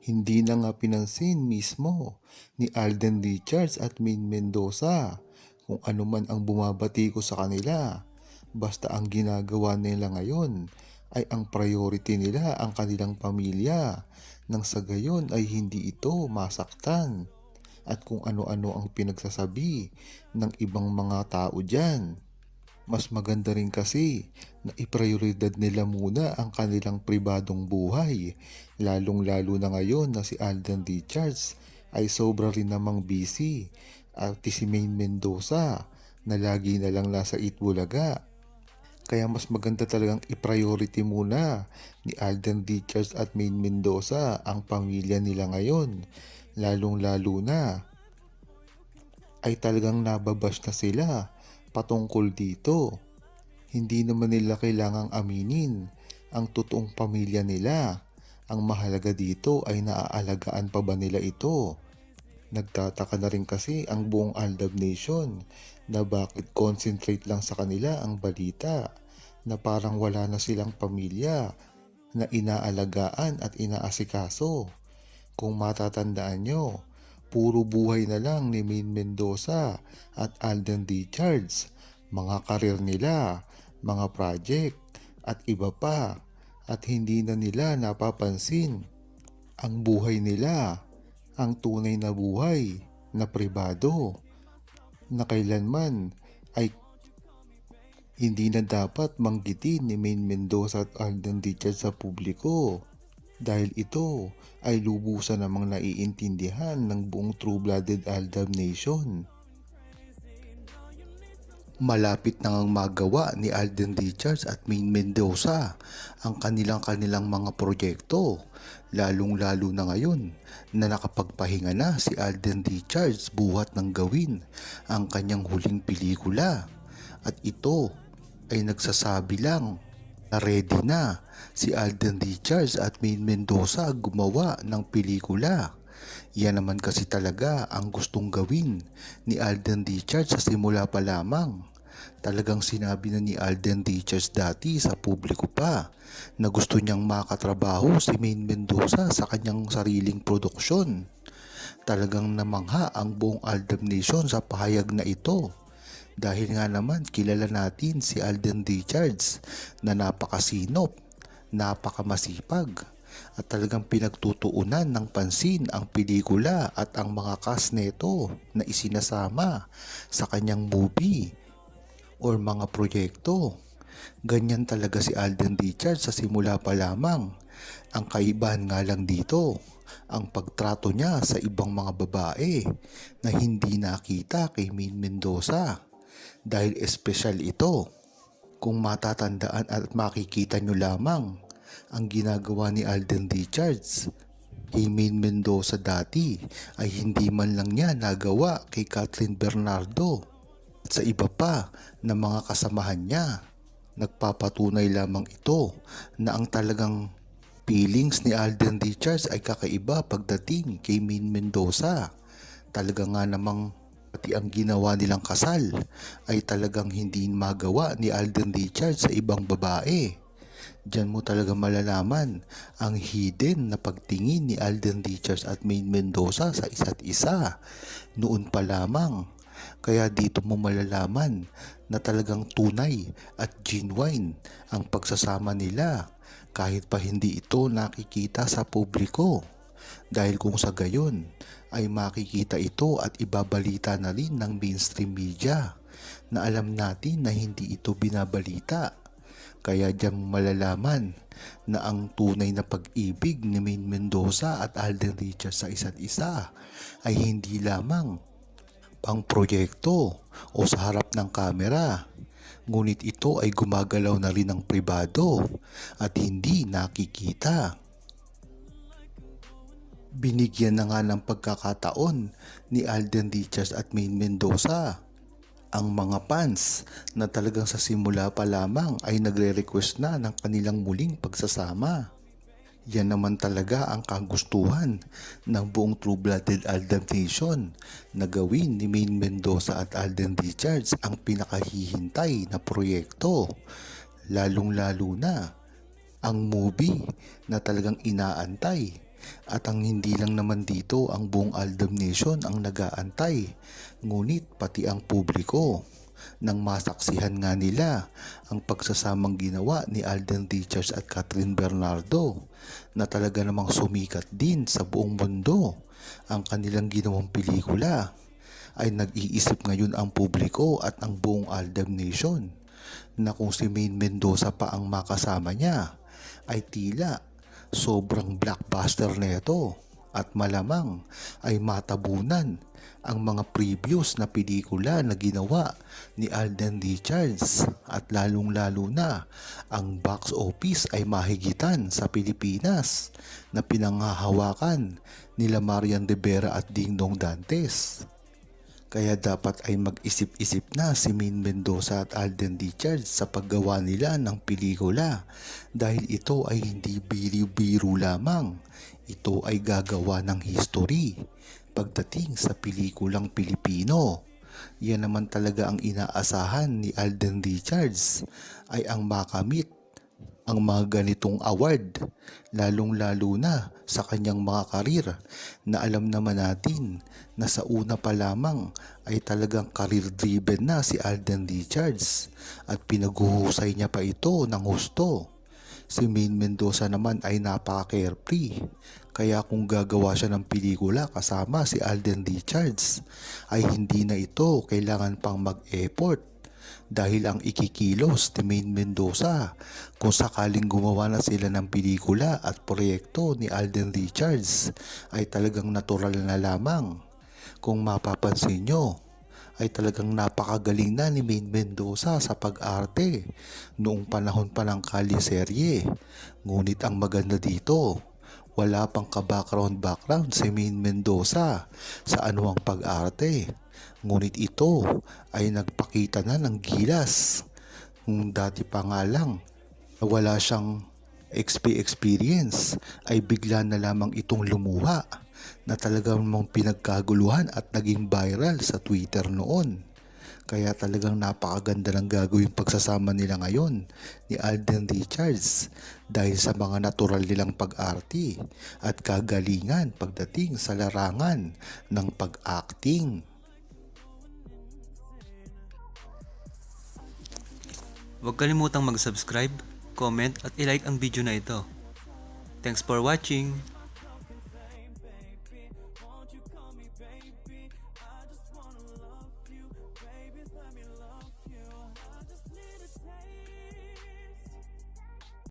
Hindi na nga pinansin mismo ni Alden Richards at Maine Mendoza kung ano man ang bumabati ko sa kanila. Basta ang ginagawa nila ngayon ay ang priority nila ang kanilang pamilya nang sa gayon ay hindi ito masaktan at kung ano-ano ang pinagsasabi ng ibang mga tao dyan. Mas maganda rin kasi na iprioridad nila muna ang kanilang pribadong buhay, lalong-lalo na ngayon na si Alden Richards ay sobra rin namang busy at si Maine Mendoza na lagi na lang nasa Itbulaga. Kaya mas maganda talagang i-priority muna ni Alden Richards at Maine Mendoza ang pamilya nila ngayon, lalong-lalo na ay talagang nababash na sila patungkol dito. Hindi naman nila kailangang aminin ang totoong pamilya nila. Ang mahalaga dito ay naaalagaan pa ba nila ito? Nagtataka na rin kasi ang buong Aldab Nation na bakit concentrate lang sa kanila ang balita na parang wala na silang pamilya na inaalagaan at inaasikaso. Kung matatandaan nyo, puro buhay na lang ni Maine Mendoza at Alden Richards, mga karir nila, mga project at iba pa at hindi na nila napapansin ang buhay nila, ang tunay na buhay na pribado na kailanman ay hindi na dapat manggitin ni Maine Mendoza at Alden Richards sa publiko dahil ito ay lubusan namang naiintindihan ng buong True-Blooded Aldab Nation. Malapit na ngang magawa ni Alden Richards at Maine Mendoza ang kanilang mga proyekto, lalong-lalo na ngayon na nakapagpahinga na si Alden Richards buhat ng gawin ang kanyang huling pelikula. At ito ay nagsasabi lang na ready na si Alden Richards at Maine Mendoza gumawa ng pelikula. Yan naman kasi talaga ang gustong gawin ni Alden Richards sa simula pa lamang. Talagang sinabi na ni Alden Richards dati sa publiko pa na gusto niyang makatrabaho si Maine Mendoza sa kanyang sariling produksyon. Talagang namangha ang buong Aldab Nation sa pahayag na ito. Dahil nga naman kilala natin si Alden Richards na napakasinop, napakamasipag at talagang pinagtutuunan ng pansin ang pelikula at ang mga cast neto na isinasama sa kanyang movie or mga proyekto. Ganyan talaga si Alden Richards sa simula pa lamang. Ang kaibahan nga lang dito, ang pagtrato niya sa ibang mga babae na hindi nakita kay Maine Mendoza. Dahil espesyal ito. Kung matatandaan at makikita nyo lamang ang ginagawa ni Alden Richards kay Maine Mendoza dati ay hindi man lang niya nagawa kay Catherine Bernardo at sa iba pa na mga kasamahan niya. Nagpapatunay lamang ito na ang talagang feelings ni Alden Richards ay kakaiba pagdating kay Maine Mendoza. Talaga nga namang pati ang ginawa nilang kasal ay talagang hindi magawa ni Alden Richards sa ibang babae. Diyan mo talaga malalaman ang hidden na pagtingin ni Alden Richards at Maine Mendoza sa isa't isa noon pa lamang. Kaya dito mo malalaman na talagang tunay at genuine ang pagsasama nila kahit pa hindi ito nakikita sa publiko. Dahil kung sa gayon ay makikita ito at ibabalita na rin ng mainstream media na alam natin na hindi ito binabalita. Kaya diyan mo malalaman na ang tunay na pag-ibig ni Maine Mendoza at Alden Richards sa isa't isa ay hindi lamang pang proyekto o sa harap ng kamera. Ngunit ito ay gumagalaw na rin ng pribado at hindi nakikita. Binigyan na nga ng pagkakataon ni Alden Richards at Maine Mendoza ang mga fans na talagang sa simula pa lamang ay nagre-request na ng kanilang muling pagsasama. Yan naman talaga ang kagustuhan ng buong True-Blooded Aldab Nation na gawin ni Maine Mendoza at Alden Richards ang pinakahihintay na proyekto. Lalong-lalo na ang movie na talagang inaantay At ang hindi lang naman dito ang buong Aldab Nation ang nag-aantay, ngunit pati ang publiko. Nang masaksihan nga nila ang pagsasamang ginawa ni Alden Richards at Catherine Bernardo na talaga namang sumikat din sa buong mundo ang kanilang ginawang pelikula, ay nag-iisip ngayon ang publiko at ang buong Aldab Nation na kung si Maine Mendoza pa ang makasama niya ay tila sobrang blockbuster na ito at malamang ay matabunan ang mga previous na pelikula na ginawa ni Alden Richards at lalong-lalo na ang box office ay mahigitan sa Pilipinas na pinanghahawakan nila Marian Rivera at Dingdong Dantes. Kaya dapat ay mag-isip-isip na si Maine Mendoza at Alden Richards sa paggawa nila ng pelikula dahil ito ay hindi biro-biro lamang. Ito ay gagawa ng history pagdating sa pelikulang Pilipino. Yan naman talaga ang inaasahan ni Alden Richards ay ang makamit ang mga ganitong award, lalong-lalo na sa kanyang mga karir na alam naman natin na sa una pa lamang ay talagang career-driven na si Alden Richards at pinaguhusay niya pa ito ng husto. Si Maine Mendoza naman ay napaka-carefree, kaya kung gagawa siya ng pelikula kasama si Alden Richards ay hindi na ito kailangan pang mag-effort. Dahil ang ikikilos ni Maine Mendoza kung sakaling gumawa na sila ng pelikula at proyekto ni Alden Richards ay talagang natural na lamang. Kung mapapansin nyo ay talagang napakagaling na ni Maine Mendoza sa pag-arte noong panahon pa ng Kaliserye. Ngunit ang maganda dito, wala pang ka-background si Maine Mendoza sa anuang pag-arte. Ngunit ito ay nagpakita na ng gilas. Kung dati pa nga lang wala siyang experience ay bigla na lamang itong lumuha na talagang mong pinagkaguluhan at naging viral sa Twitter noon. Kaya talagang napakaganda ng gagawing pagsasama nila ngayon ni Alden Richards dahil sa mga natural nilang pag-arte at kagalingan pagdating sa larangan ng pag-acting. Huwag kalimutang mag-subscribe, comment at i-like ang video na ito. Thanks for watching!